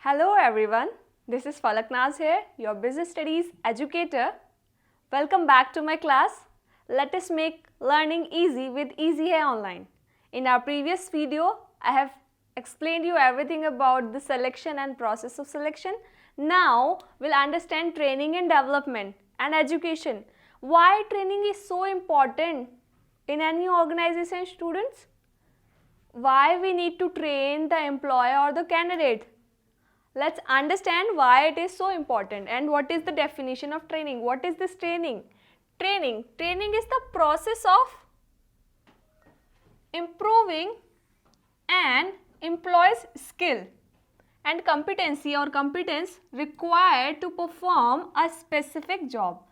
Hello everyone, this is Falaknaz here, your business studies educator. Welcome back to my class. Let us make learning easy with Easyhai Online. In our previous video, I have explained you everything about the selection and process of selection. Now, we'll understand training and development and education. Why training is so important in any organization, students? Why we need to train the employee or the candidate? Let's understand why it is so important and what is the definition of training. What is this training? Training is the process of improving an employee's skill and competency or competence required to perform a specific job.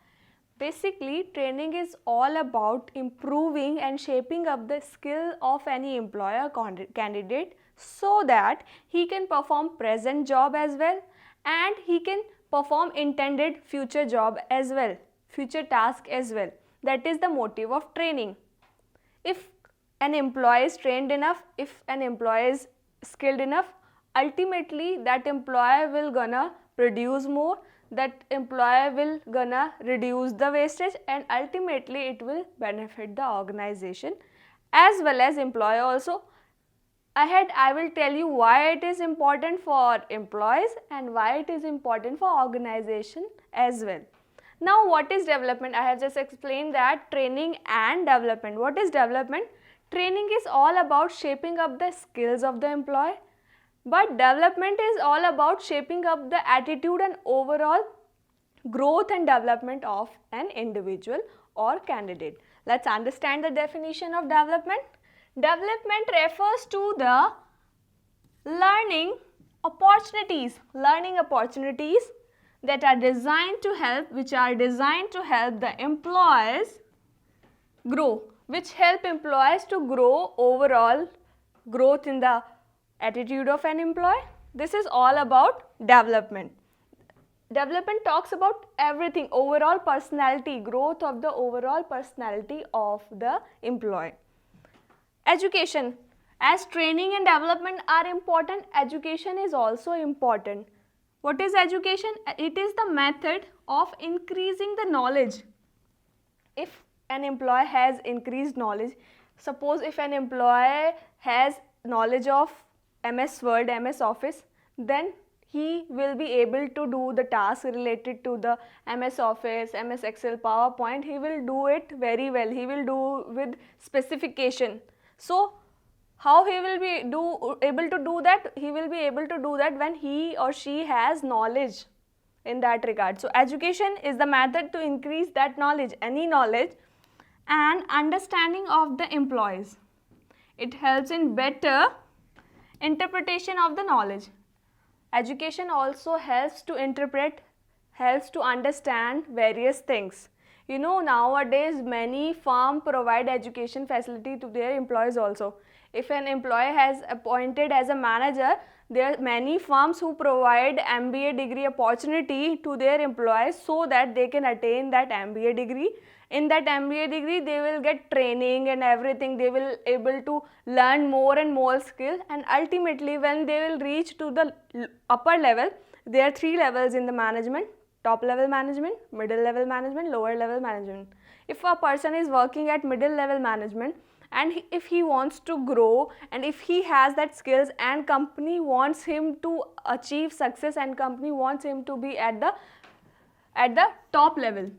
Basically, training is all about improving and shaping up the skill of any employer candidate so that he can perform present job as well and he can perform intended future job as well, future task as well. That is the motive of training. If an employee is trained enough, if an employee is skilled enough, ultimately that employee will gonna produce more, that employer will gonna reduce the wastage and ultimately it will benefit the organization as well as employer also. Ahead I will tell you why it is important for employees and why it is important for organization as well. Now what is development? I have just explained that training and development. What is development? Training is all about shaping up the skills of the employee. But development is all about shaping up the attitude and overall growth and development of an individual or candidate. Let's understand the definition of development. Development refers to the learning opportunities that are designed to help, the employees grow, which help employees to grow overall growth in the attitude of an employee. This is all about development. Development talks about everything, overall personality, growth of the overall personality of the employee. Education. As training and development are important, education is also important. What is education? It is the method of increasing the knowledge. If an employee has increased knowledge, suppose if an employee has knowledge of MS Word, MS Office, then he will be able to do the task related to the MS Office, MS Excel, PowerPoint. He will do it very well. He will do with specification. So, how he will be able to do that? He will be able to do that when he or she has knowledge in that regard. So, education is the method to increase that knowledge, any knowledge and understanding of the employees. It helps in better interpretation of the knowledge. Education also helps to interpret, helps to understand various things. You know, nowadays many firms provide education facility to their employees also. If an employee has appointed as a manager, there are many firms who provide MBA degree opportunity to their employees so that they can attain that MBA degree. In that MBA degree, they will get training and everything. They will able to learn more and more skill, and ultimately when they will reach to the upper level, there are 3 levels in the management: top level management, middle level management, lower level management. If a person is working at middle level management and if he wants to grow and if he has that skills and company wants him to achieve success and company wants him to be at the top level.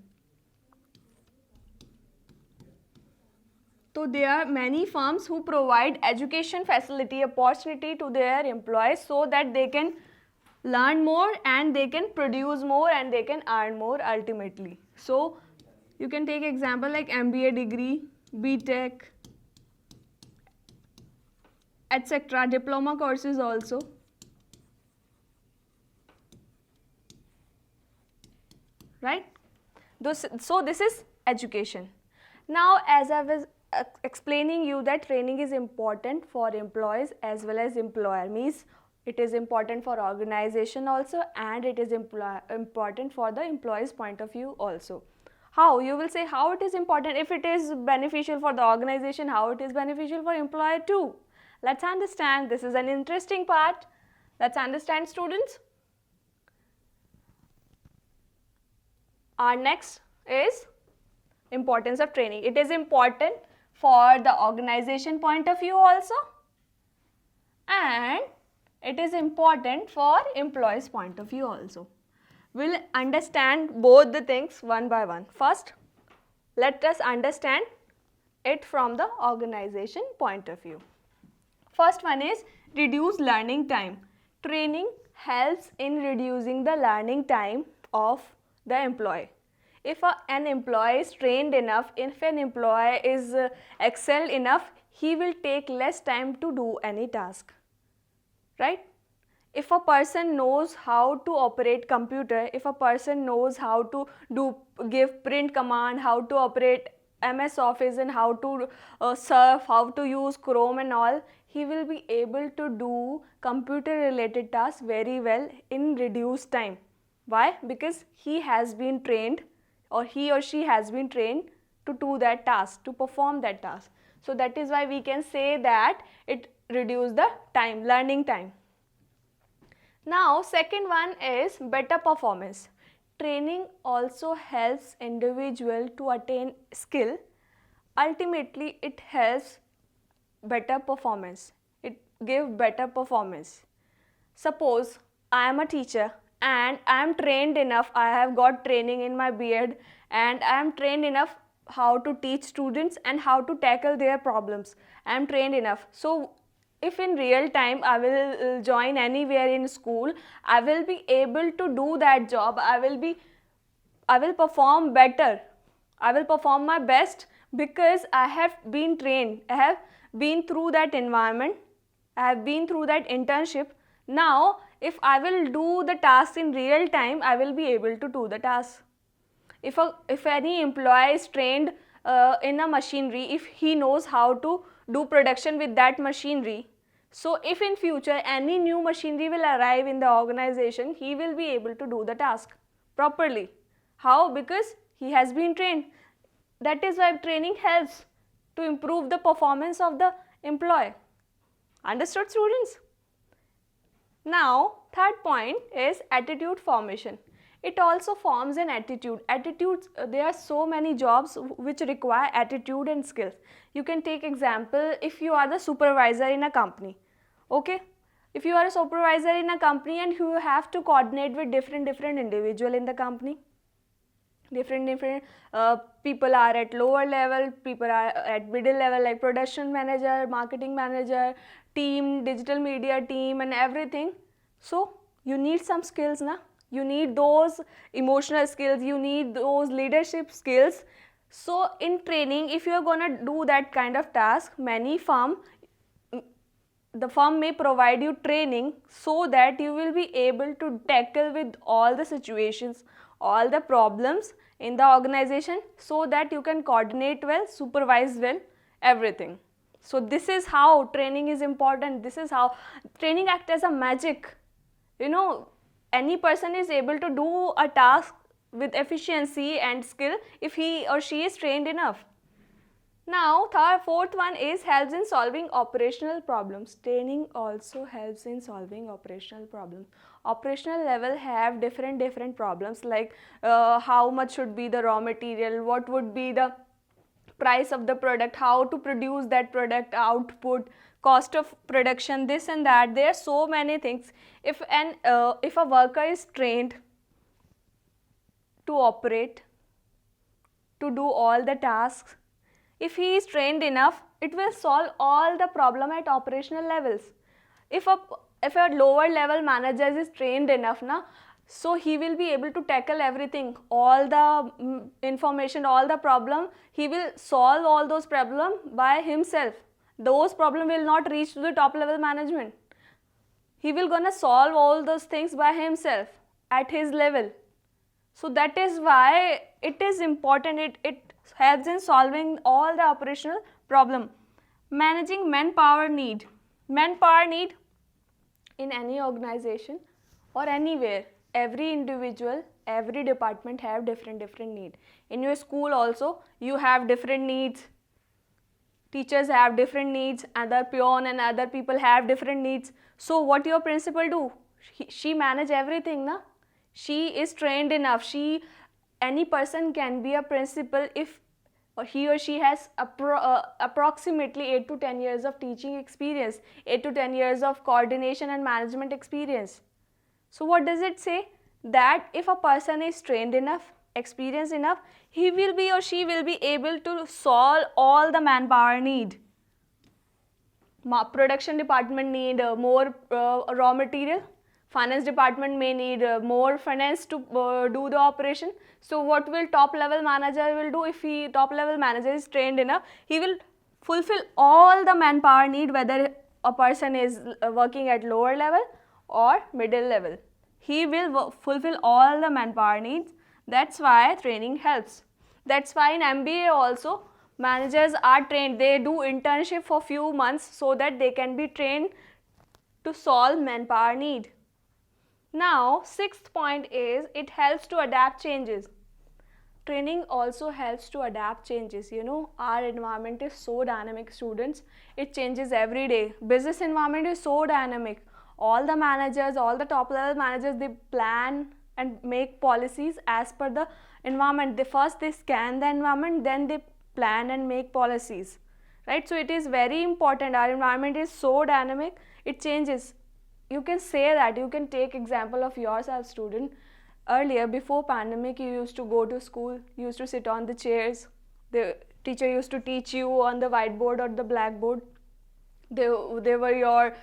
So there are many firms who provide education facility opportunity to their employees so that they can learn more and they can produce more and they can earn more ultimately. So you can take example like MBA degree, BTech, etc. diploma courses also. Right? So this is education. Now as I was explaining you that training is important for employees as well as employer, means it is important for organization also and it is important for the employee's point of view also. How? You will say how it is important. If it is beneficial for the organization, how it is beneficial for employer too. Let's understand. This is an interesting part. Let's understand, students. Our next is importance of training. It is important for the organization point of view also, and it is important for employees point of view also. We'll understand both the things one by one. First, let us understand it from the organization point of view. First one is reduce learning time. Training helps in reducing the learning time of the employee. If an employee is trained enough, if an employee is excelled enough, he will take less time to do any task, right? If a person knows how to operate computer, if a person knows how to give print command, how to operate MS Office and how to surf, how to use Chrome and all, he will be able to do computer related tasks very well in reduced time. Why? Because he has been trained, or he or she has been trained to do that task, to perform that task. So that is why we can say that it reduces the time, learning time. Now, second one is better performance. Training also helps individual to attain skill. Ultimately, it helps better performance. It gives better performance. Suppose I am a teacher and I am trained enough, I have got training in my B.Ed and I am trained enough how to teach students and how to tackle their problems. I am trained enough. So if in real time I will join anywhere in school, I will be able to do that job. I will perform better. I will perform my best because I have been trained. I have been through that environment. I have been through that internship. Now, if I will do the task in real time, I will be able to do the task. If any employee is trained in a machinery, if he knows how to do production with that machinery, so if in future any new machinery will arrive in the organization, he will be able to do the task properly. How? Because he has been trained. That is why training helps to improve the performance of the employee. Understood, students? Now, third point is attitude formation. It also forms an attitude. Attitudes, there are so many jobs which require attitude and skills. You can take example, if you are the supervisor in a company, okay? If you are a supervisor in a company and you have to coordinate with different individuals in the company, different people are at lower level, people are at middle level, like production manager, marketing manager, team, digital media team and everything. So you need some skills, na? You need those emotional skills, you need those leadership skills. So in training, if you are going to do that kind of task, the firm may provide you training so that you will be able to tackle with all the situations, all the problems in the organization, so that you can coordinate well, supervise well, everything. So this is how training is important. This is how training acts as a magic. You know, any person is able to do a task with efficiency and skill if he or she is trained enough. Now, fourth one is helps in solving operational problems. Training also helps in solving operational problems. Operational level have different problems, like how much should be the raw material, what would be the price of the product, how to produce that product, output, cost of production, this and that. There are so many things. If a worker is trained to operate, to do all the tasks, if he is trained enough, it will solve all the problem at operational levels. If a lower level manager is trained enough, so he will be able to tackle everything, all the information, all the problem, he will solve all those problems by himself. Those problems will not reach to the top level management. He will gonna solve all those things by himself at his level. So that is why it is important. It helps in solving all the operational problem. Managing manpower need. Manpower need in any organization or anywhere. Every individual, every department have different need. In your school also, you have different needs. Teachers have different needs, other peon and other people have different needs. So what your principal do? She manage everything, na? She is trained enough. Any person can be a principal if he or she has approximately 8 to 10 years of teaching experience, 8 to 10 years of coordination and management experience. So what does it say? That if a person is trained enough, experienced enough, he will be or she will be able to solve all the manpower need. Production department need more raw material. Finance department may need more finance to do the operation. So what will top level manager will do? If top level manager is trained enough, he will fulfill all the manpower need, whether a person is working at lower level or middle level. He will fulfill all the manpower needs. That's why training helps. That's why in MBA also managers are trained. They do internship for few months so that they can be trained to solve manpower need. Now, sixth point is it helps to adapt changes. Training also helps to adapt changes. You know, our environment is so dynamic, students. It changes every day. Business environment is so dynamic. All the managers, all the top level managers, they plan and make policies as per the environment. First they scan the environment, then they plan and make policies. Right? So it is very important. Our environment is so dynamic. It changes. You can say that, you can take example of yourself, student. Earlier, before pandemic, you used to go to school, you used to sit on the chairs. The teacher used to teach you on the whiteboard or the blackboard. They were your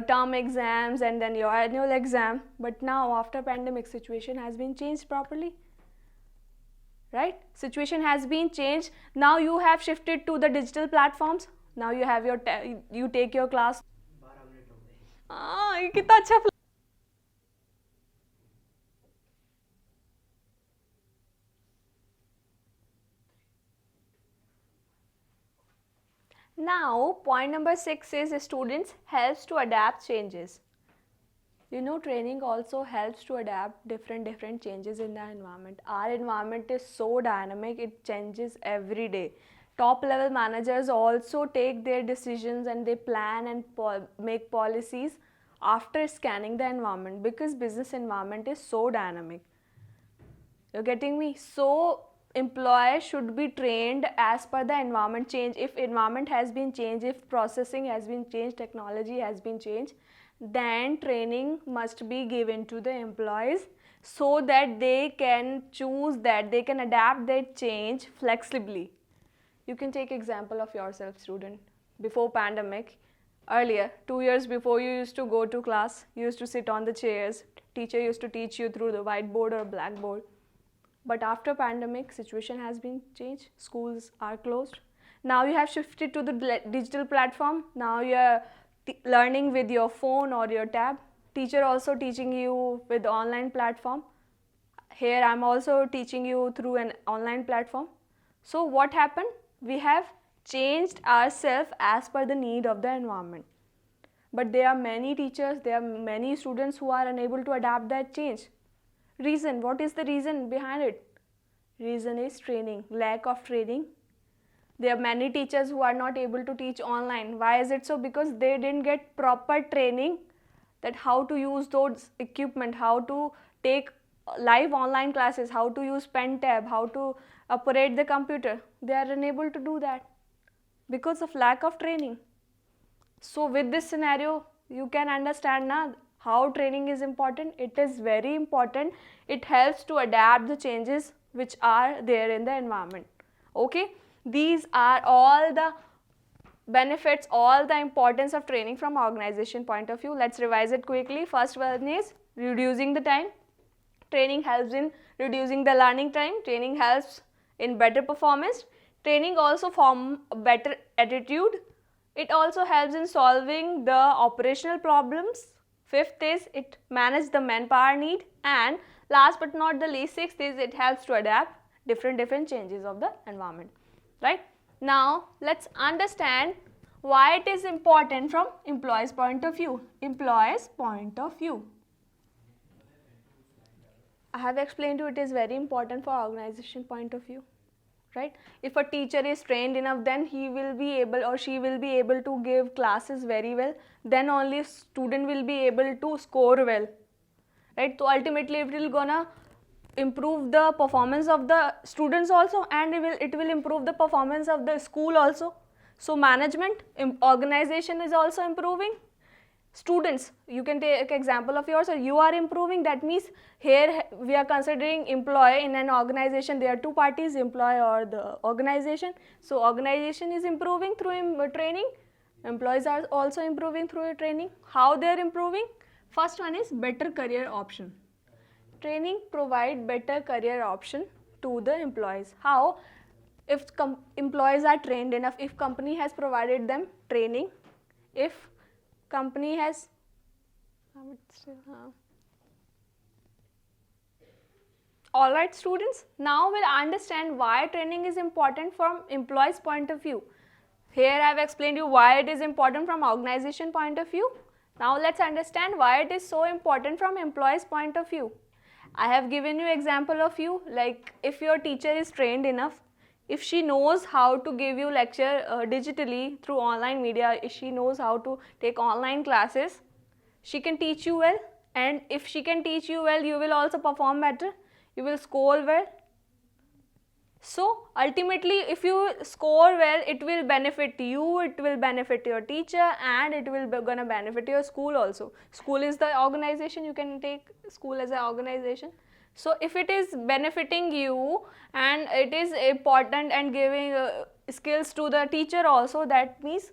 term exams and then your annual exam. But now, after pandemic, situation has been changed properly. Right? Situation has been changed. Now you have shifted to the digital platforms. Now you have your, you take your class. ये कितना अच्छा Now, point number 6 is students helps to adapt changes. You know, training also helps to adapt different changes in the environment. Our environment is so dynamic, it changes every day. Top level managers also take their decisions and they plan and make policies after scanning the environment, because business environment is so dynamic. You're getting me? So employees should be trained as per the environment change. If environment has been changed, if processing has been changed, technology has been changed, then training must be given to the employees so that they can choose that, they can adapt that change flexibly. You can take example of yourself, student. Before pandemic, earlier, 2 years before, you used to go to class, you used to sit on the chairs, teacher used to teach you through the whiteboard or blackboard. But after pandemic, situation has been changed, schools are closed. Now you have shifted to the digital platform. Now you are learning with your phone or your tab. Teacher also teaching you with online platform. Here I am also teaching you through an online platform. So what happened? We have changed ourselves as per the need of the environment. But there are many teachers, there are many students who are unable to adapt that change. Reason, what is the reason behind it? Reason is training, lack of training. There are many teachers who are not able to teach online. Why is it so? Because they didn't get proper training that how to use those equipment, how to take live online classes, how to use pen tab, how to operate the computer. They are unable to do that because of lack of training. So with this scenario, you can understand now how training is important. It is very important. It helps to adapt the changes which are there in the environment. Okay, these are all the benefits, all the importance of training from organization point of view. Let's revise it quickly. First one is reducing the time. Training helps in reducing the learning time. Training helps in better performance. Training also form a better attitude. It also helps in solving the operational problems. Fifth is it manages the manpower need, and last but not the least, sixth is it helps to adapt different changes of the environment. Right? Now let's understand why it is important from employees' point of view. Employees' point of view. I have explained to you it is very important for organization point of view. right? If a teacher is trained enough, then he will be able or she will be able to give classes very well, then only student will be able to score well, right? So ultimately it will gonna improve the performance of the students also, and it will improve the performance of the school also. So management, organization is also improving. Students, you can take example of yours, or you are improving. That means here we are considering employee in an organization. There are two parties, employee or the organization. So organization is improving through training. Employees are also improving through training. How they are improving? First one is better career option. Training provide better career option to the employees. How? If employees are trained enough, if company has provided them training, if company has, all right students, now we'll understand why training is important from employees point of view. Here I have explained you why it is important from organization point of view. Now let's understand why it is so important from employees point of view. I have given you example of you, like if your teacher is trained enough, if she knows how to give you lecture digitally through online media, if she knows how to take online classes, she can teach you well, and if she can teach you well, you will also perform better, you will score well. So ultimately if you score well, it will benefit you, it will benefit your teacher, and it will gonna benefit your school also. School is the organization, you can take school as an organization. So if it is benefiting you and it is important and giving skills to the teacher also, that means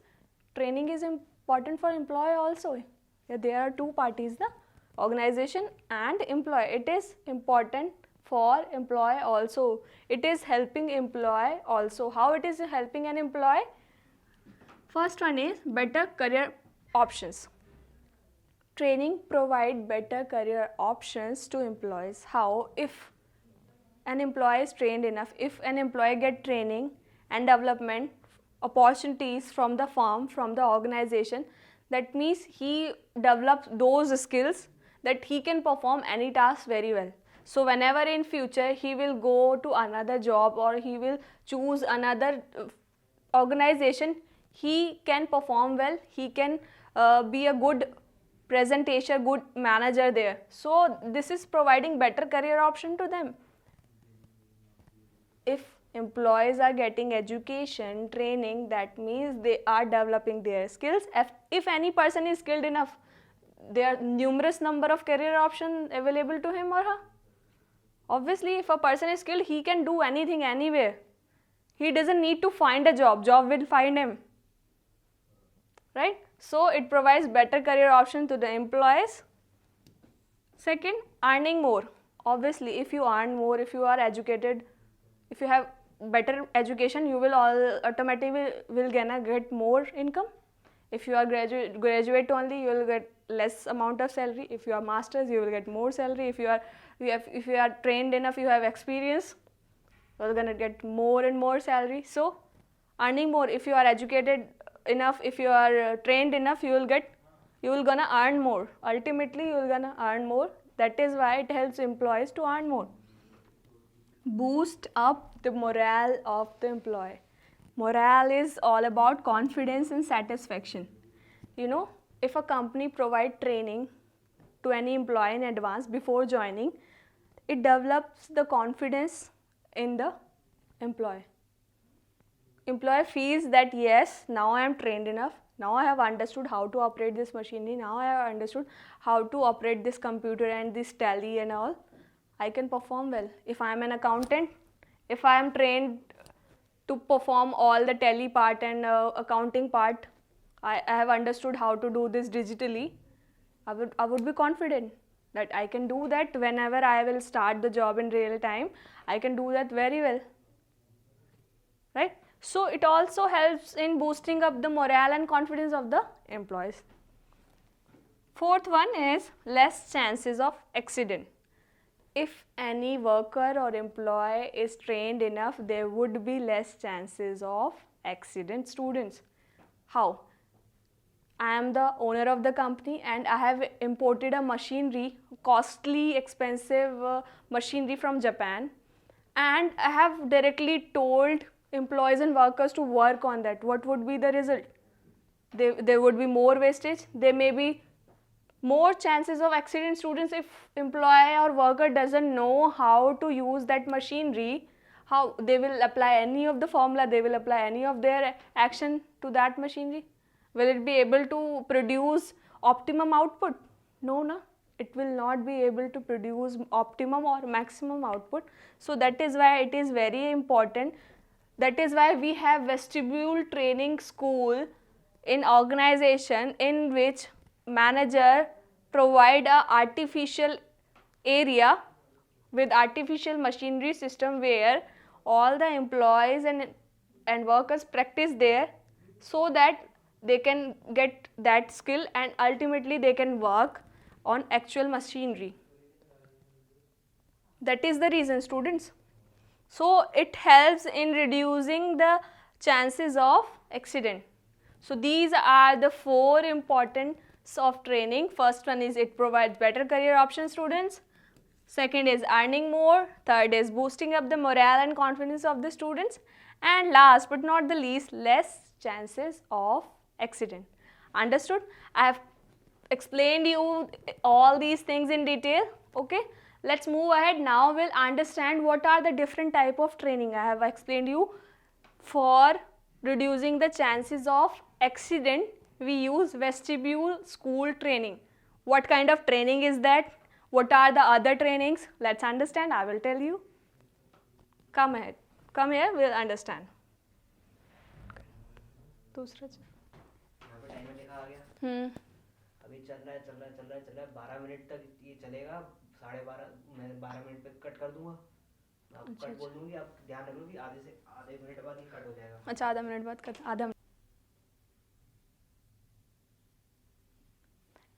training is important for employee also. There are two parties, the organization and employee. It is important for employee also. It is helping employee also. How it is helping an employee? First one is better career options. Training provide better career options to employees. How? If an employee is trained enough, if an employee get training and development opportunities from the firm, from the organization, that means he develops those skills that he can perform any task very well. So whenever in future he will go to another job or he will choose another organization, he can perform well, he can be a good presentation, good manager there. So this is providing better career option to them. If employees are getting education, training, that means they are developing their skills. If any person is skilled enough, there are numerous number of career options available to him or her. Obviously, if a person is skilled, he can do anything, anywhere. He doesn't need to find a job, job will find him, right? So it provides better career option to the employees. Second, earning more. Obviously, if you earn more, if you are educated, if you have better education, you will automatically will gonna get more income. If you are graduate only, you will get less amount of salary. If you are masters, you will get more salary. If you are trained enough, you have experience, you are gonna get more and more salary. So earning more. If you are educated enough, if you are trained enough, you will gonna earn more. Ultimately you will gonna earn more. That is why it helps employees to earn more. Boost up the morale of the employee. Morale is all about confidence and satisfaction. You know, if a company provide training to any employee in advance before joining, it develops the confidence in the employee. Employee feels that yes, now I am trained enough, now I have understood how to operate this machinery, now I have understood how to operate this computer and this tally and all, I can perform well. If I am an accountant, if I am trained to perform all the tally part and accounting part, I have understood how to do this digitally, I would be confident that I can do that whenever I will start the job in real time. I can do that very well, right? So it also helps in boosting up the morale and confidence of the employees. Fourth one is less chances of accident. If any worker or employee is trained enough, there would be less chances of accident. Students, how? I am the owner of the company and I have imported a machinery, costly, expensive machinery from Japan, and I have directly told employees and workers to work on that, what would be the result? There would be more wastage, there may be more chances of accident students if employee or worker doesn't know how to use that machinery, how they will apply any of the formula, they will apply any of their action to that machinery. Will it be able to produce optimum output? No, no, it will not be able to produce optimum or maximum output. So that is why it is very important. That is why we have vestibule training school in organization in which manager provide a artificial area with artificial machinery system where all the employees and workers practice there, so that they can get that skill and ultimately they can work on actual machinery. That is the reason, students. So it helps in reducing the chances of accident. So these are the 4 important of training. First one is it provides better career options, students. Second is earning more. Third is boosting up the morale and confidence of the students. And last but not the least, less chances of accident. Understood? I have explained you all these things in detail. Okay, let's move ahead. Now we'll understand what are the different type of training. I have explained you for reducing the chances of accident, we use vestibule school training. What kind of training is that? What are the other trainings? Let's understand. I will tell you. Come ahead. Come here, we'll understand. दूसरा timer लिखा आ गया। अभी चल रहा है 12 minute तक ये चलेगा। 12:30 मैं 12 मिनट पे कट कर दूंगा। आप कट बोल दूंगी, आप ध्यान रखो कि आधे मिनट बाद ये कट हो जाएगा। अच्छा, आधा मिनट बाद कट, आधा।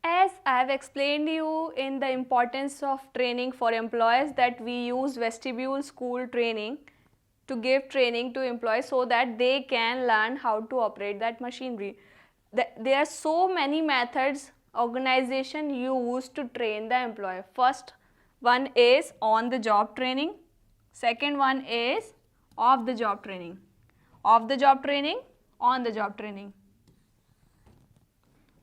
As I have explained you in the importance of training for employees, that we use vestibule school training to give training to employees so that they can learn how to operate that machinery. There are so many methods organization use to train the employee. First one is on the job training. Second one is off the job training. Off the job training, on the job training.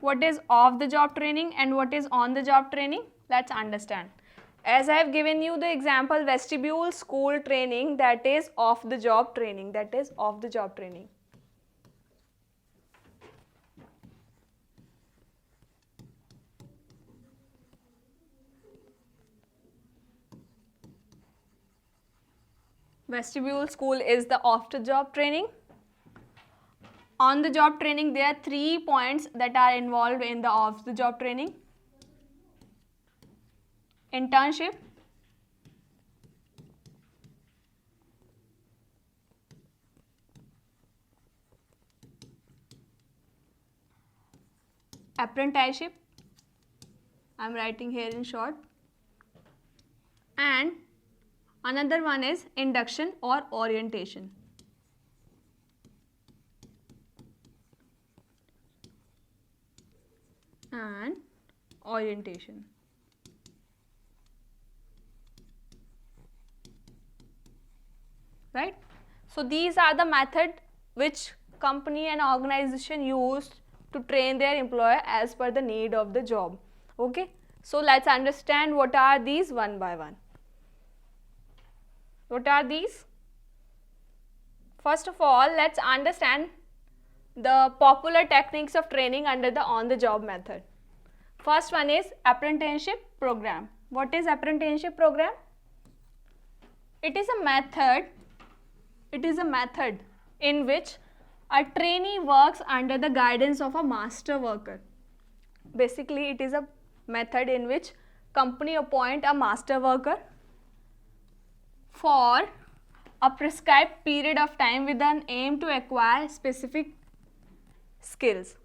What is off the job training and what is on the job training? Let's understand. As I have given you the example, vestibule school training, that is off the job training. That is off the job training. Vestibule school is the off the job training. On the job training, there are 3 points that are involved in the off the job training. Internship, apprenticeship, I am writing here in short, and another one is induction or orientation. And orientation. Right? So these are the method which company and organization use to train their employer as per the need of the job. Okay? So let's understand what are these one by one. What are these? First of all, let's understand the popular techniques of training under the on-the-job method. First one is Apprenticeship Program. What is Apprenticeship Program? It is a method in which a trainee works under the guidance of a master worker. Basically, it is a method in which company appoint a master worker for a prescribed period of time with an aim to acquire specific skills.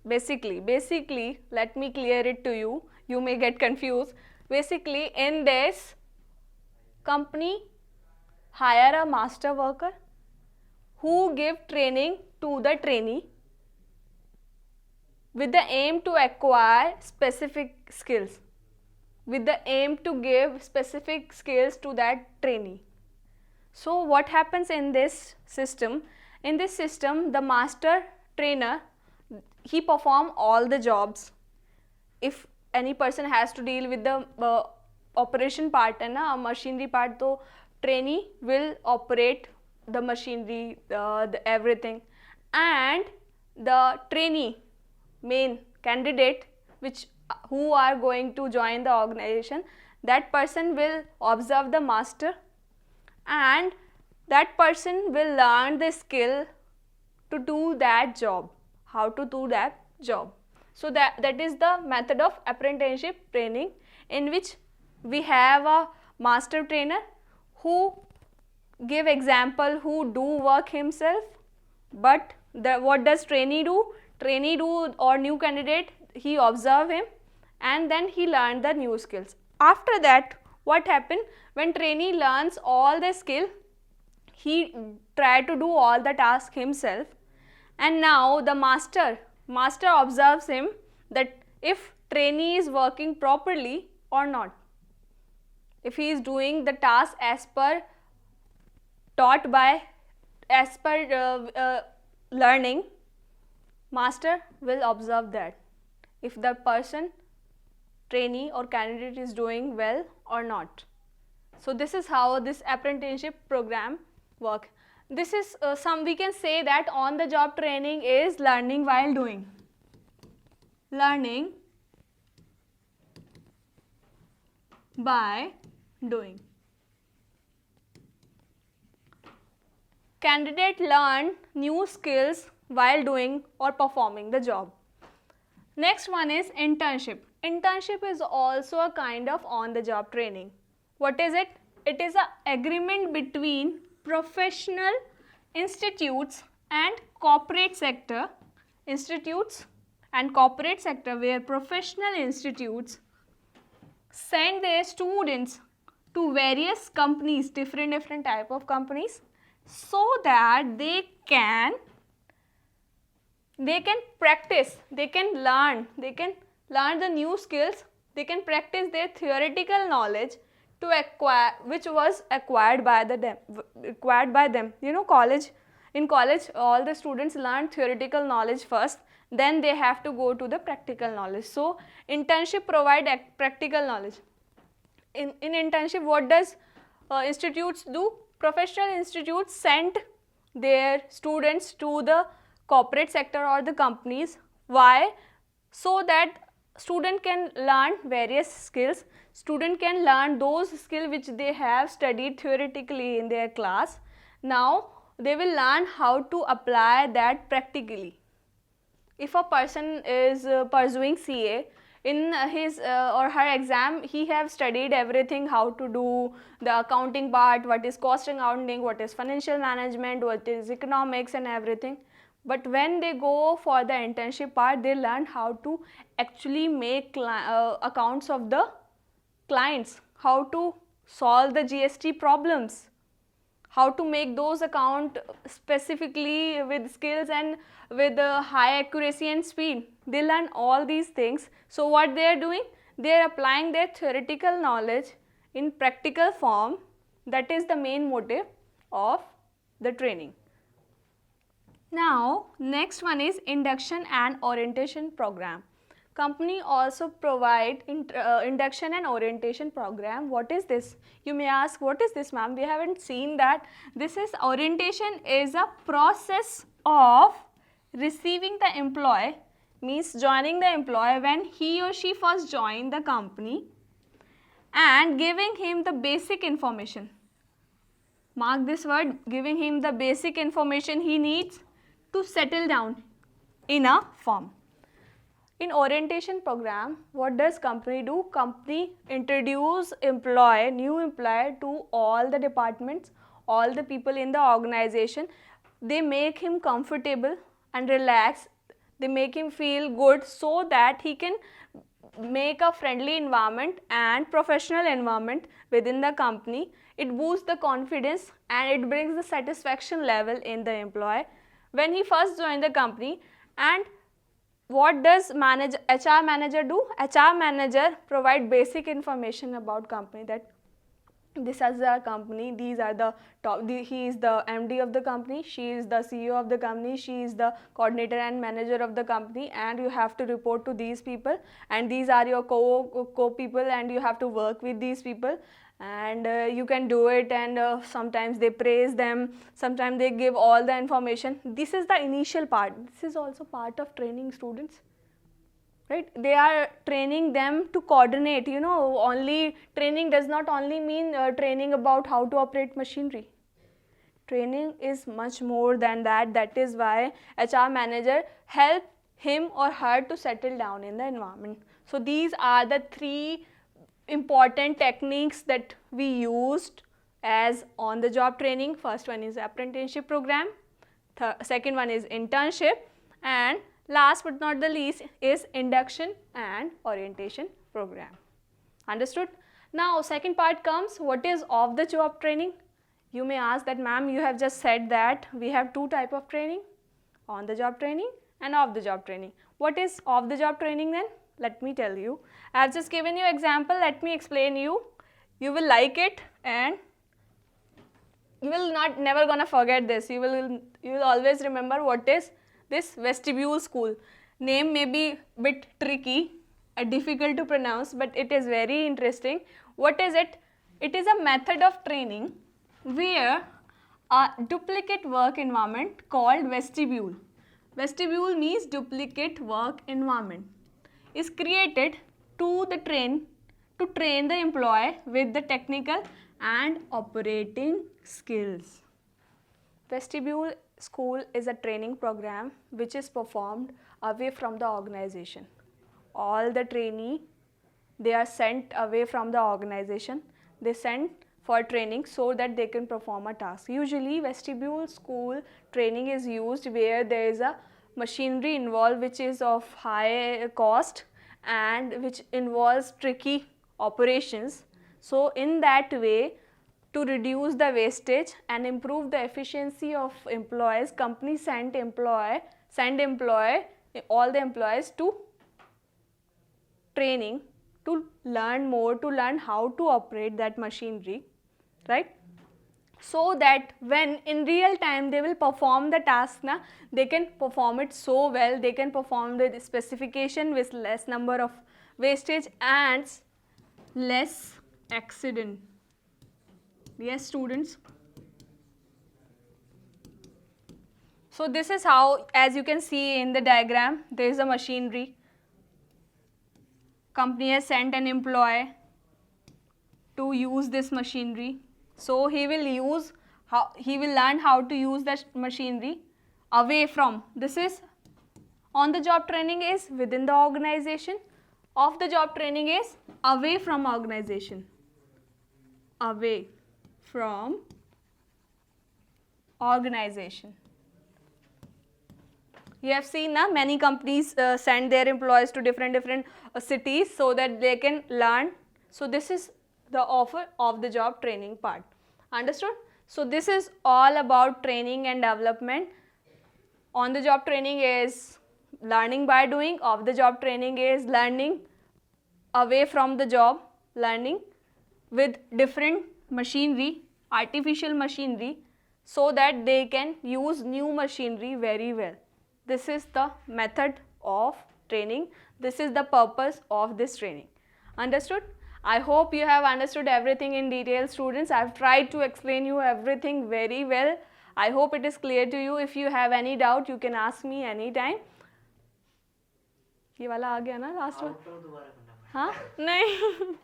Basically, let me clear it to you. You may get confused. Basically, in this, company hire a master worker who give training to the trainee with the aim to acquire specific skills, with the aim to give specific skills to that trainee. So what happens in this system? In this system, the master trainer, he perform all the jobs. If any person has to deal with the operation part and machinery part, so trainee will operate the machinery, the everything, and the trainee main candidate who are going to join the organization, that person will observe the master, and that person will learn the skill to do that job, how to do that job. So that is the method of apprenticeship training, in which we have a master trainer who give example, who do work himself, but what does trainee do? Trainee do, or new candidate, he observe him and then he learn the new skills. After that, what happen? When trainee learns all the skill, he try to do all the task himself, and now the master observes him that if trainee is working properly or not, if he is doing the task as per taught by, as per learning, master will observe that if the person, trainee or candidate, is doing well or not. So this is how this apprenticeship program work. This is we can say that on the job training is learning while doing. Learning by doing. Candidate learn new skills while doing or performing the job. Next one is internship. Internship is also a kind of on the job training. What is it? It is an agreement between professional institutes and corporate sector. Institutes and corporate sector, where professional institutes send their students to various companies, different type of companies, so that they can practice, they can learn the new skills, they can practice their theoretical knowledge to acquire, which was acquired by them. You know, in college all the students learn theoretical knowledge first, then they have to go to the practical knowledge. So internship provide practical knowledge. In internship, what does institutes do? Professional institutes send their students to the corporate sector or the companies. Why? So that student can learn various skills. Student can learn those skills which they have studied theoretically in their class. Now they will learn how to apply that practically. If a person is pursuing CA, in his or her exam, he have studied everything, how to do the accounting part, what is cost accounting, what is financial management, what is economics and everything. But when they go for the internship part, they learn how to actually make accounts of the clients, how to solve the GST problems, how to make those accounts specifically with skills and with high accuracy and speed. They learn all these things. So what they are doing? They are applying their theoretical knowledge in practical form. That is the main motive of the training. Now next one is induction and orientation program. Company also provide induction and orientation program. What is this? You may ask, what is this, ma'am? We haven't seen that. This is orientation is a process of receiving the employee, means joining the employee when he or she first join the company, and giving him the basic information. Mark this word, giving him the basic information he needs to settle down in a firm. In orientation program, what does company do? Company introduce new employee to all the departments, all the people in the organization. They make him comfortable and relaxed. They make him feel good so that he can make a friendly environment and professional environment within the company. It boosts the confidence and it brings the satisfaction level in the employee when he first joined the company. And what does HR manager do? HR manager provide basic information about company, that This is the company, these are the top, he is the MD of the company, she is the CEO of the company, she is the coordinator and manager of the company, and you have to report to these people, and these are your co people, and you have to work with these people, and you can do it. And sometimes they praise them, sometimes they give all the information. This is the initial part. This is also part of training students, right? They are training them to coordinate. You know, only training does not only mean training about how to operate machinery. Training is much more than that. That is why HR manager help him or her to settle down in the environment. So these are the three important techniques that we used as on the job training. First one is apprenticeship program, second one is internship, and last but not the least is induction and orientation program. Understood? Now second part comes, what is off the job training? You may ask that, ma'am, you have just said that we have two type of training, on the job training and off the job training. What is off the job training then? Let me tell you. I have just given you example. Let me explain you. You will like it, and you will not never gonna forget this. You will always remember what is this vestibule school. Name may be bit tricky, difficult to pronounce, but it is very interesting. What is it? It is a method of training where a duplicate work environment called vestibule. Vestibule means duplicate work environment is created to train the employee with the technical and operating skills. Vestibule school is a training program which is performed away from the organization. All the trainee, they are sent away from the organization. They sent for training so that they can perform a task. Usually vestibule school training is used where there is a machinery involved which is of high cost and which involves tricky operations. So in that way, to reduce the wastage and improve the efficiency of employees, company send all the employees to training to learn more, to learn how to operate that machinery, right? So that when in real time they will perform the task, they can perform it so well, they can perform the specification with less number of wastage and less accident. Yes, students. So this is how, as you can see in the diagram, there is a machinery. Company has sent an employee to use this machinery. So he will learn how to use that machinery away from. This is on the job training is within the organization. Off the job training is away from organization. Away from organization. You have seen many companies send their employees to different cities so that they can learn. So this is the offer of the job training part. Understood? So this is all about training and development. On the job training is learning by doing. Off the job training is learning away from the job, learning with different machinery, artificial machinery, so that they can use new machinery very well. This is the method of training. This is the purpose of this training. Understood? I hope you have understood everything in detail, students. I have tried to explain you everything very well. I hope it is clear to you. If you have any doubt, you can ask me anytime. ये वाला आ गया ना last में? हाँ नहीं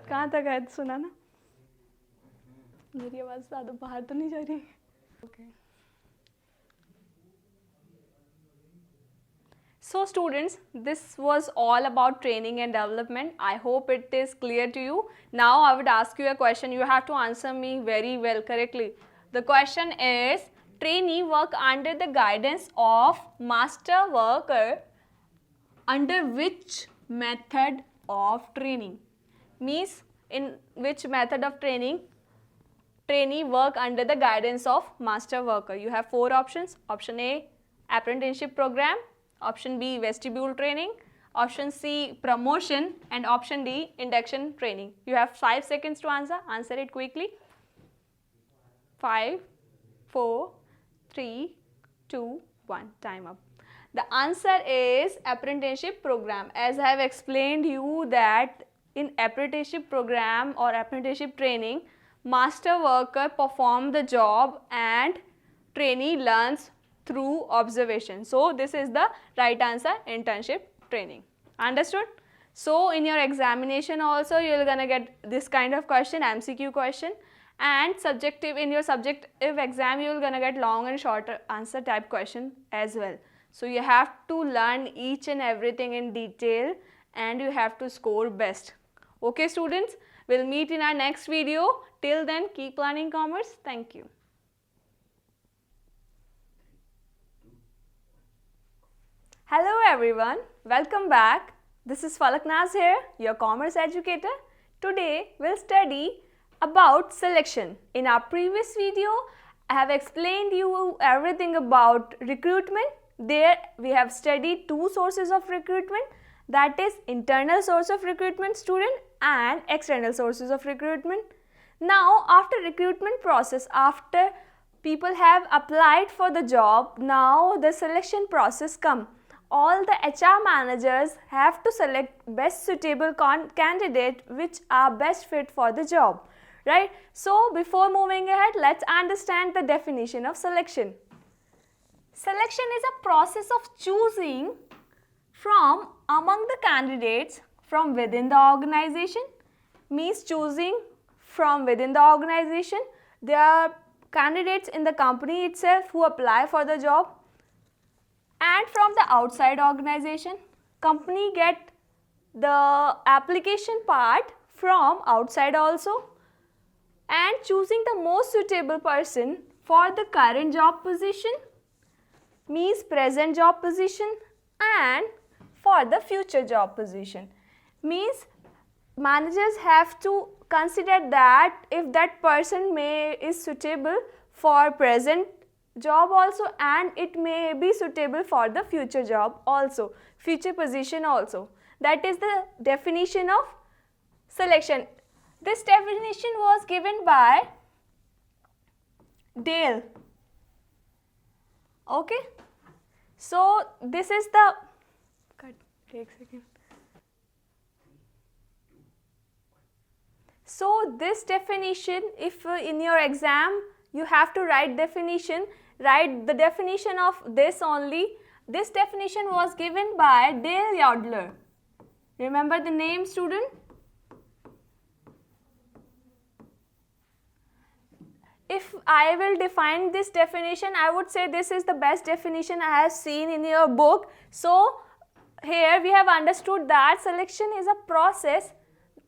कहाँ तक है सुना ना? मेरी आवाज़ ज़्यादा बाहर तो नहीं जा रही? Okay. So students, this was all about training and development. I hope it is clear to you. Now I would ask you a question. You have to answer me very well correctly. The question is, trainee work under the guidance of master worker under which method of training? Means in which method of training trainee work under the guidance of master worker? You have 4 options. Option A, apprenticeship program. Option B, vestibule training. option C promotion, and option D induction training. You have 5 seconds to answer. Answer it quickly. 5, 4, 3, 2, 1. Time up. The answer is apprenticeship program. As I have explained you that in apprenticeship program or apprenticeship training, master worker perform the job and trainee learns through observation. So this is the right answer, internship training. Understood? So in your examination also you are gonna get this kind of question, MCQ question, and in your subjective exam you are gonna get long and short answer type question as well. So you have to learn each and everything in detail and you have to score best. Okay students, we'll meet in our next video. Till then, keep learning commerce. Thank you. Hello everyone, welcome back. This is Falaknaz here, your commerce educator. Today we'll study about selection. In our previous video, I have explained you everything about recruitment. There we have studied 2 sources of recruitment, that is internal source of recruitment student and external sources of recruitment. Now after recruitment process, after people have applied for the job, now the selection process come. All the HR managers have to select best suitable candidate which are best fit for the job, right? So before moving ahead, let's understand the definition of selection. Selection is a process of choosing from among the candidates from within the organization. Means choosing from within the organization. There are candidates in the company itself who apply for the job, and from the outside organization. Company get the application part from outside also, and choosing the most suitable person for the current job position, means present job position, and for the future job position, means managers have to consider that if that person is suitable for present job also, and it may be suitable for the future job also, future position also. That is the definition of selection. This definition was given by Dale. Okay. So this is the take a second. So this definition, if in your exam you have to write definition, write the definition of this only. This definition was given by Dale Yodler. Remember the name, student? If I will define this definition, I would say this is the best definition I have seen in your book. So here we have understood that selection is a process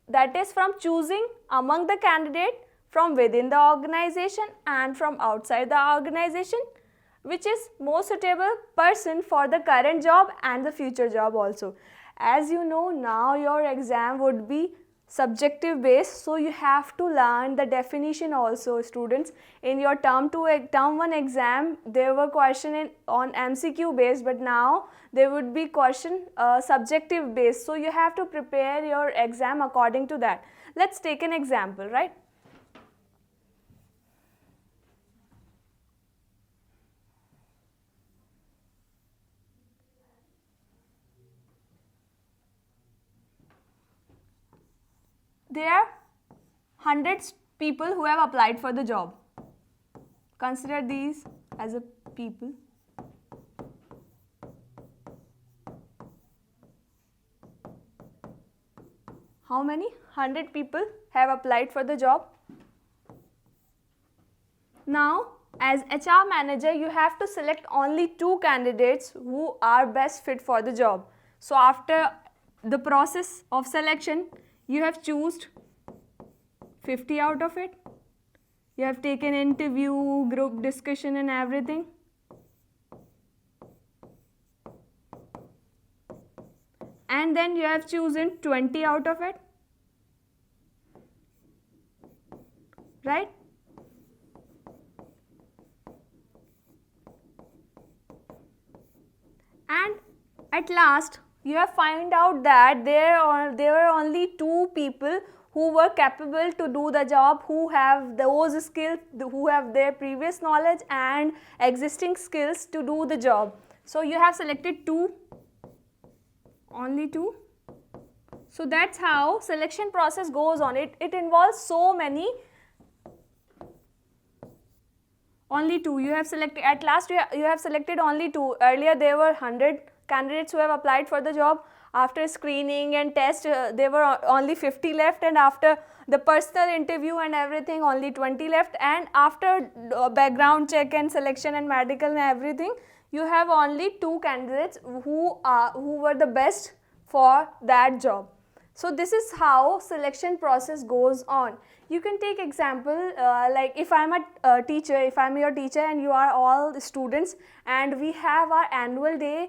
that is from choosing among the candidate from within the organization and from outside the organization, which is most suitable person for the current job and the future job also. As you know, now your exam would be subjective based, so you have to learn the definition also, students. In your term 1 exam, there were question on MCQ based, but now there would be question subjective based, so you have to prepare your exam according to that. Let's take an example, right? There are hundreds people who have applied for the job. Consider these as a people. How many? 100 people have applied for the job. Now, as HR manager, you have to select only 2 candidates who are best fit for the job. So after the process of selection, you have chosen 50 out of it. You have taken interview, group discussion and everything. And then you have chosen 20 out of it. Right? And at last, you have found out that there were only 2 people who were capable to do the job, who have those skills, who have their previous knowledge and existing skills to do the job. So you have selected 2, only 2. So that's how selection process goes on. It involves so many. Only 2 you have selected. At last you have selected only 2. Earlier there were 100 candidates who have applied for the job. After screening and test, there were only 50 left, and after the personal interview and everything, only 20 left, and after background check and selection and medical and everything, you have only 2 candidates who were the best for that job. So this is how selection process goes on. You can take example like if I am a teacher, if I am your teacher and you are all the students, and we have our annual day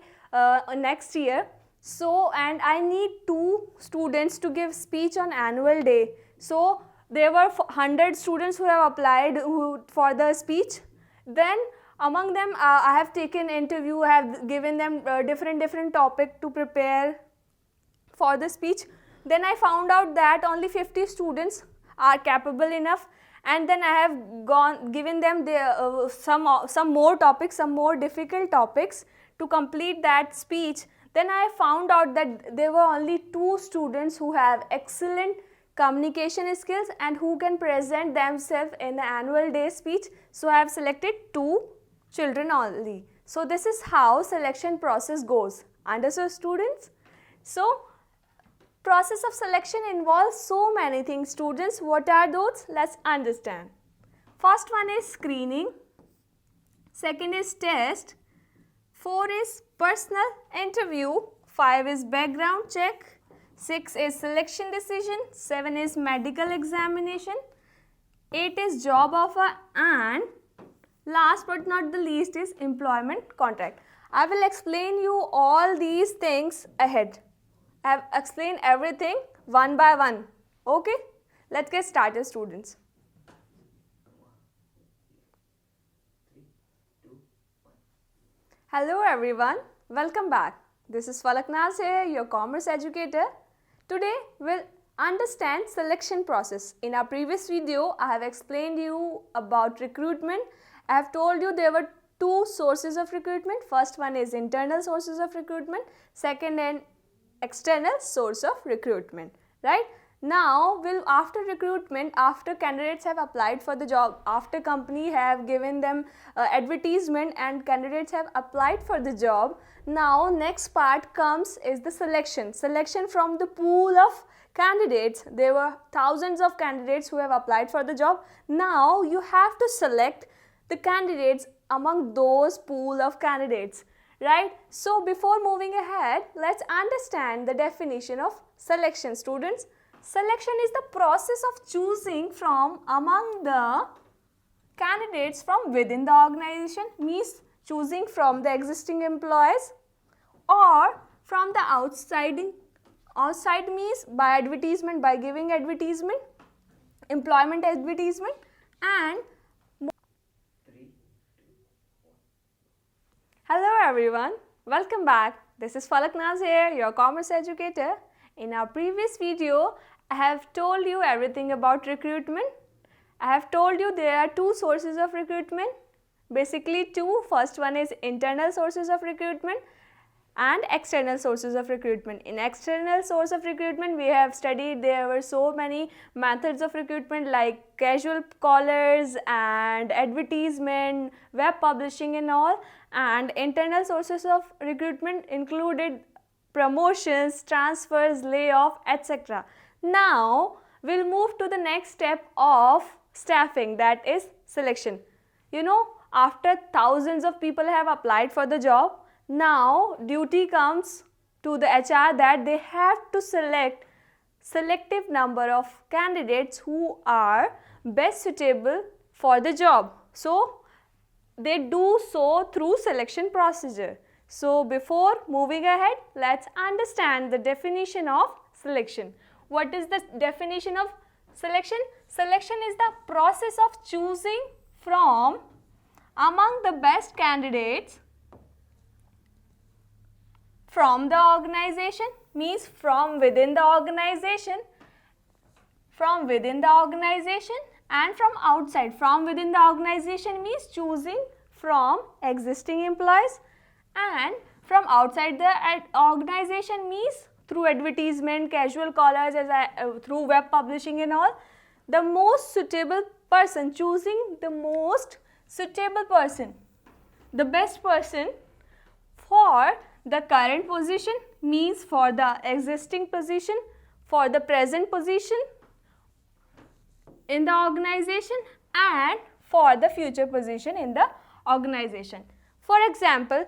next year. So, and I need 2 students to give speech on annual day. So there were 100 students who have applied for the speech. Then among them I have taken interview, I have given them different topic to prepare for the speech. Then I found out that only 50 students are capable enough, and then I have given them some more topics, some more difficult topics to complete that speech. Then I found out that there were only 2 students who have excellent communication skills and who can present themselves in the annual day speech. So I have selected 2 children only. So this is how selection process goes. Understood, students? So process of selection involves so many things. Students, what are those? Let's understand. First one is screening. Second is test. 4 is personal interview. 5 is background check. 6 is selection decision. 7 is medical examination. 8 is job offer, and last but not the least is employment contract. I will explain you all these things ahead. I have explained everything one by one. Okay? Let's get started, students. Hello everyone, welcome back. This is Falaknaz here, your commerce educator. Today we'll understand selection process. In our previous video, I have explained you about recruitment. I have told you there were 2 sources of recruitment. First one is internal sources of recruitment. Second, and external source of recruitment, right? Now, after recruitment, after candidates have applied for the job, after company have given them advertisement and candidates have applied for the job, now next part comes is the selection. Selection from the pool of candidates. There were thousands of candidates who have applied for the job. Now you have to select the candidates among those pool of candidates. Right? So before moving ahead, let's understand the definition of selection, students. Selection is the process of choosing from among the candidates from within the organization, means choosing from the existing employees, or from the outside means by advertisement, by giving advertisement, employment advertisement, and hello everyone, welcome back. This is Falaknaz here, your commerce educator. In our previous video, I have told you everything about recruitment. I have told you there are 2 sources of recruitment. Basically 2. First one is internal sources of recruitment and external sources of recruitment. In external source of recruitment, we have studied there were so many methods of recruitment like casual callers and advertisement, web publishing and all. And internal sources of recruitment included promotions, transfers, layoff, etc. Now, we'll move to the next step of staffing, that is selection. You know, after thousands of people have applied for the job, now duty comes to the HR that they have to select selective number of candidates who are best suitable for the job. So, they do so through selection procedure. So, before moving ahead, let's understand the definition of selection. What is the definition of selection? Selection is the process of choosing from among the best candidates from the organization means from within the organization, from within the organization, and from outside. From within the organization means choosing from existing employees, and from outside the organization means through advertisement, casual callers, through web publishing and all. The most suitable person, choosing the most suitable person, the best person for the current position means for the existing position, for the present position in the organization, and for the future position in the organization. For example,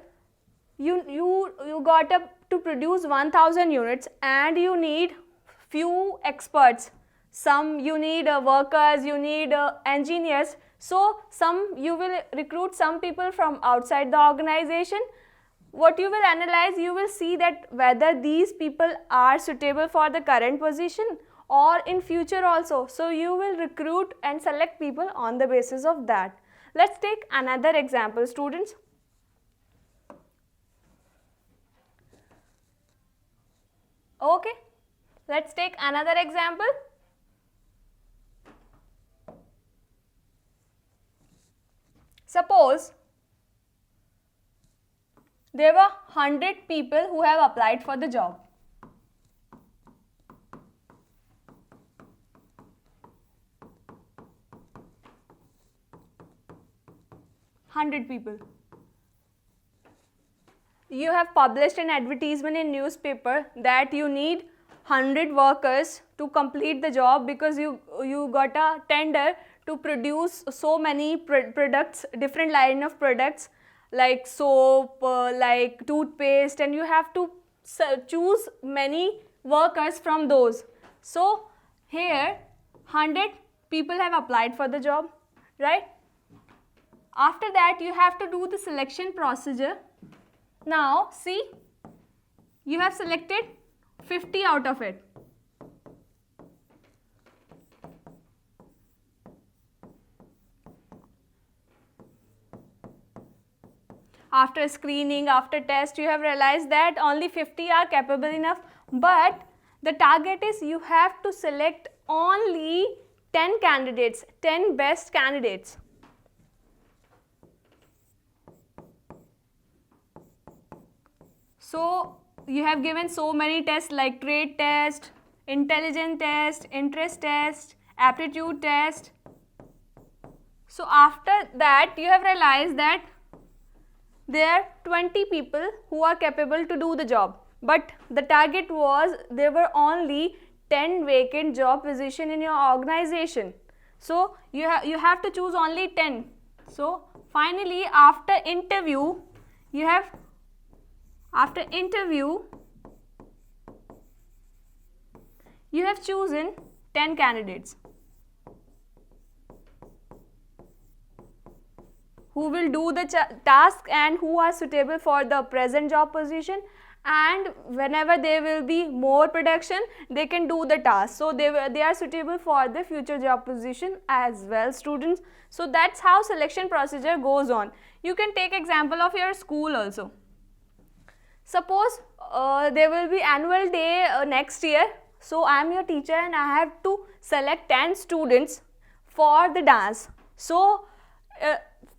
you got up to produce 1000 units and you need few experts. Some you need workers, you need engineers. So you will recruit some people from outside the organization. What you will analyze, you will see that whether these people are suitable for the current position or in future also. So you will recruit and select people on the basis of that. Let's take another example, students. Okay, let's take another example. Suppose there were 100 people who have applied for the job. 100 people. You have published an advertisement in newspaper that you need 100 workers to complete the job because you got a tender to produce so many products, different line of products like soap, like toothpaste, and you have to choose many workers from those. So here 100 people have applied for the job, right? After that you have to do the selection procedure. Now see, you have selected 50 out of it. After screening, after test, you have realized that only 50 are capable enough, but the target is you have to select only 10 candidates, 10 best candidates. So you have given so many tests like trade test, intelligence test, interest test, aptitude test. So after that you have realized that there are 20 people who are capable to do the job, but the target was there were only 10 vacant job position in your organization. So you have to choose only 10. So finally after interview you have chosen 10 candidates who will do the task and who are suitable for the present job position, and whenever there will be more production they can do the task, so they are suitable for the future job position as well, students. So that's how selection procedure goes on. You can take example of your school also. Suppose there will be annual day next year, so I am your teacher and I have to select 10 students for the dance. So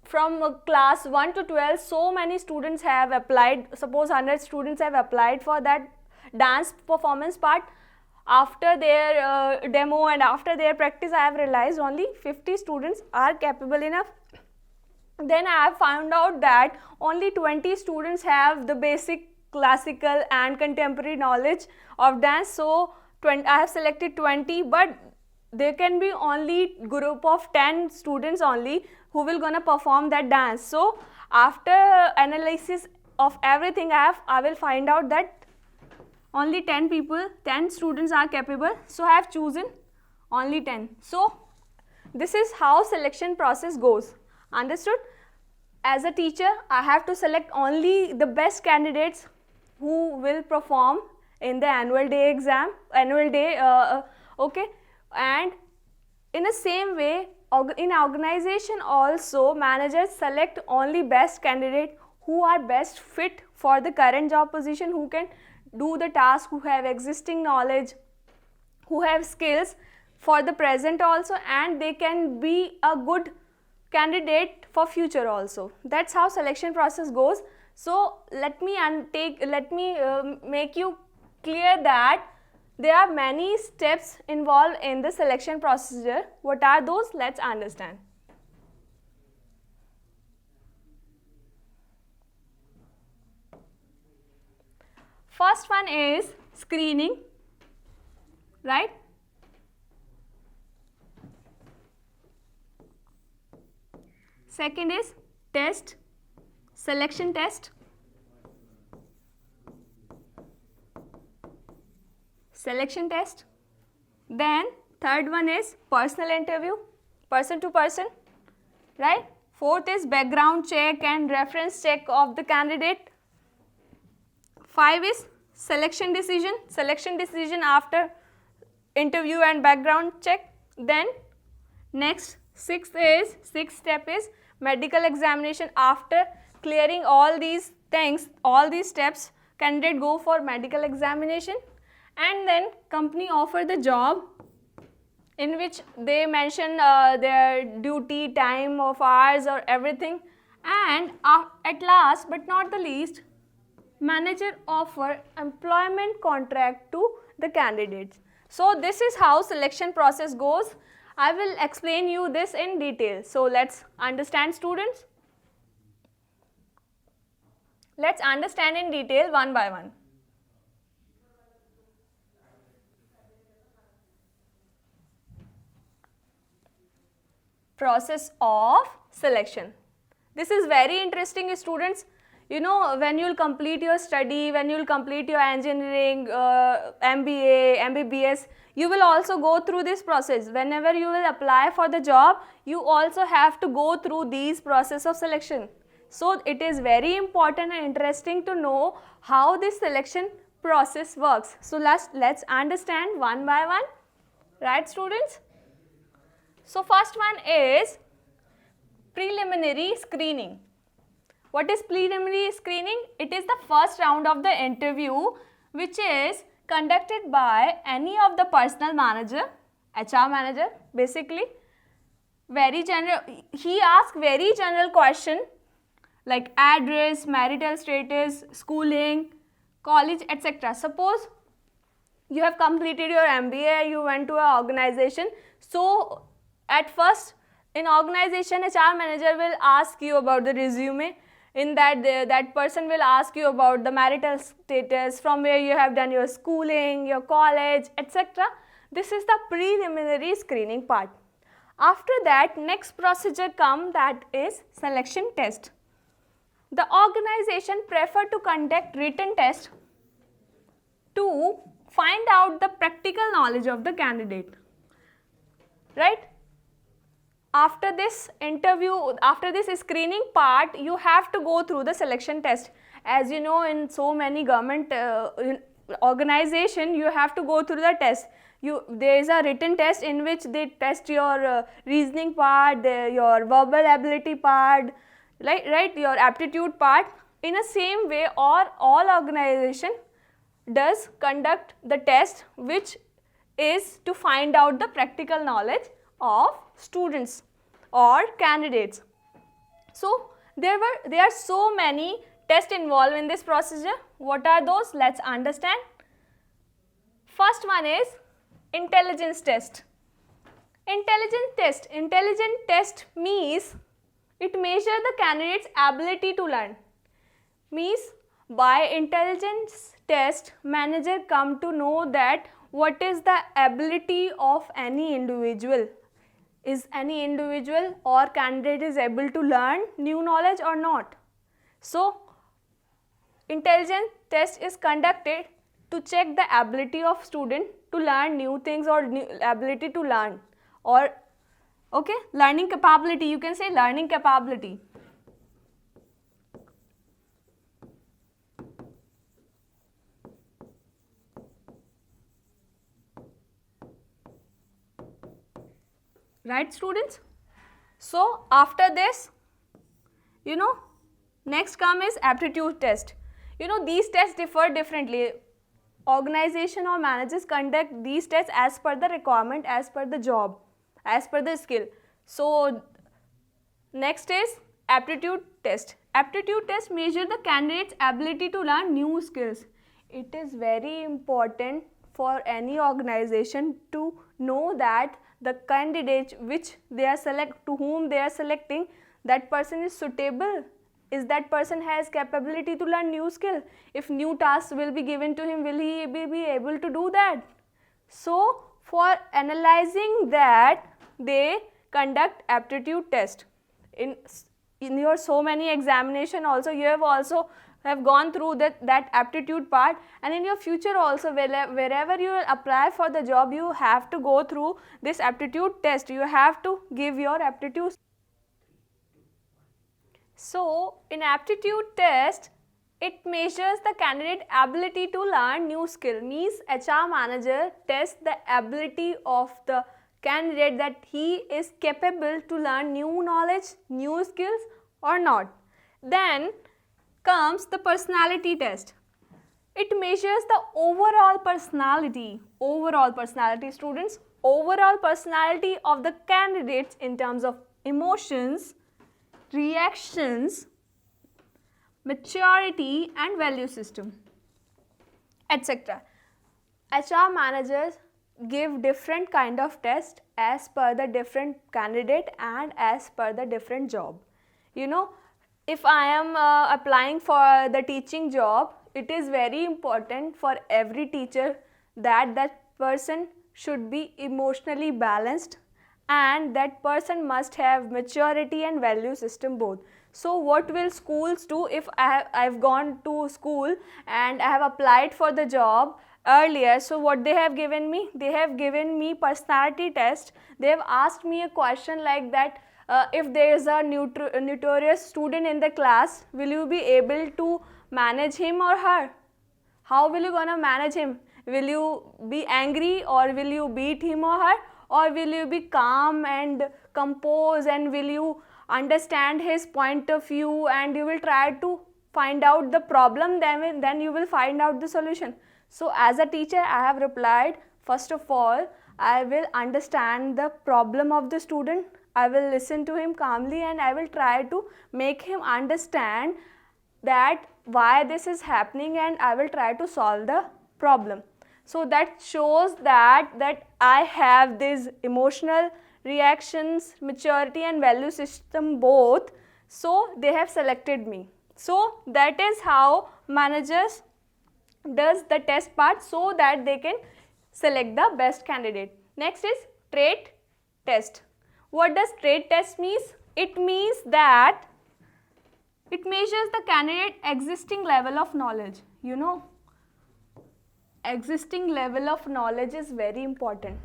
from class 1 to 12 so many students have applied. Suppose 100 students have applied for that dance performance part. After their demo and after their practice I have realized only 50 students are capable enough. Then I have found out that only 20 students have the basic classical and contemporary knowledge of dance. So I have selected 20, but there can be only group of 10 students only who will gonna perform that dance. So after analysis of everything I will find out that only 10 students are capable, so I have chosen only 10. So this is how selection process goes. Understood? As a teacher I have to select only the best candidates who will perform in the annual day, okay, and in the same way in organization also managers select only best candidate who are best fit for the current job position, who can do the task, who have existing knowledge, who have skills for the present also, and they can be a good candidate for future also. That's how selection process goes. So let me make you clear that there are many steps involved in the selection procedure. What are those? Let's understand. First one is screening, right? Second is test, selection test. Selection test. Then third one is personal interview, person to person, right? Fourth is background check and reference check of the candidate. 5 is selection decision after interview and background check. Then next sixth step is medical examination. After clearing all these things, all these steps, candidate go for medical examination, and then company offer the job, in which they mention their duty, time of hours or everything, and at last but not the least, manager offer employment contract to the candidates. So this is how selection process goes. I will explain you this in detail. So let's understand, students. Let's understand in detail one by one. Process of selection. This is very interesting, students. You know, when you will complete your study, when you will complete your engineering, MBA, MBBS, you will also go through this process. Whenever you will apply for the job, you also have to go through these process of selection. So it is very important and interesting to know how this selection process works. So let's understand one by one, right, students? So first one is preliminary screening. What is preliminary screening? It is the first round of the interview, which is conducted by any of the personnel manager, HR manager basically. Very general, he asks very general question like address, marital status, schooling, college, etc. Suppose you have completed your MBA, you went to an organization. So at first, in organization, HR manager will ask you about the resume. In that, that person will ask you about the marital status, from where you have done your schooling, your college, etc. This is the preliminary screening part. After that, next procedure comes, that is selection test. The organization prefer to conduct written test to find out the practical knowledge of the candidate, right? After this interview, after this screening part, you have to go through the selection test. As you know, in so many government organization, you have to go through the test. There is a written test in which they test your reasoning part, your verbal ability part, right, your aptitude part. In the same way, all organization does conduct the test, which is to find out the practical knowledge of students or candidates. So there are so many tests involved in this procedure. What are those? Let's understand. First one is intelligence test. Intelligence test means it measures the candidate's ability to learn. Means by intelligence test, manager come to know that what is the ability of any individual. Is any individual or candidate is able to learn new knowledge or not? So intelligence test is conducted to check the ability of student to learn new things, or new ability to learn, or okay, learning capability, you can say learning capability. Right, students? So after this, you know, Next come is aptitude test. You know, these tests differ differently. Organization or managers conduct these tests as per the requirement, as per the job, as per the skill. So next is aptitude test. Aptitude test measure the candidate's ability to learn new skills. It is very important for any organization to know that the candidate which they are to whom they are selecting, that person is suitable. Is that person has capability to learn new skill? If new tasks will be given to him, will he be able to do that? So for analyzing that, they conduct aptitude test. In your so many examination also, you have gone through that aptitude part, and in your future also, wherever you will apply for the job, you have to go through this aptitude test. You have to give your aptitude. So in aptitude test, it measures the candidate ability to learn new skill. Means HR manager tests the ability of the candidate that he is capable to learn new knowledge, new skills or not. Then comes the personality test. It measures the overall personality students, overall personality of the candidates in terms of emotions, reactions, maturity and value system, etc. HR managers give different kind of test as per the different candidate and as per the different job. You know, if I am applying for the teaching job, it is very important for every teacher that person should be emotionally balanced, and that person must have maturity and value system both. So what will schools do? If I've gone to school and I have applied for the job earlier, so what they have given me? They have given me personality test. They have asked me a question like that, if there is a notorious student in the class, will you be able to manage him or her? How will you gonna manage him? Will you be angry or will you beat him or her? Or will you be calm and composed, and will you understand his point of view and you will try to find out the problem, then you will find out the solution. So as a teacher, I have replied, first of all, I will understand the problem of the student. I will listen to him calmly and I will try to make him understand that why this is happening, and I will try to solve the problem. So that shows that I have these emotional reactions, maturity and value system both. So they have selected me. So that is how managers does the test part, so that they can select the best candidate. Next is trait test. What does trait test means? It means that it measures the candidate existing level of knowledge. You know, existing level of knowledge is very important,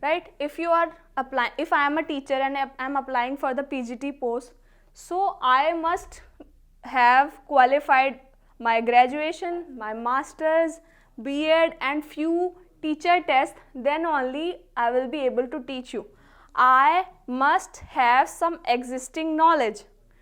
right? If you are applying, if I am a teacher and I am applying for the PGT post, so I must have qualified my graduation, my masters, B.Ed and few teacher tests, then only I will be able to teach you. I must have some existing knowledge.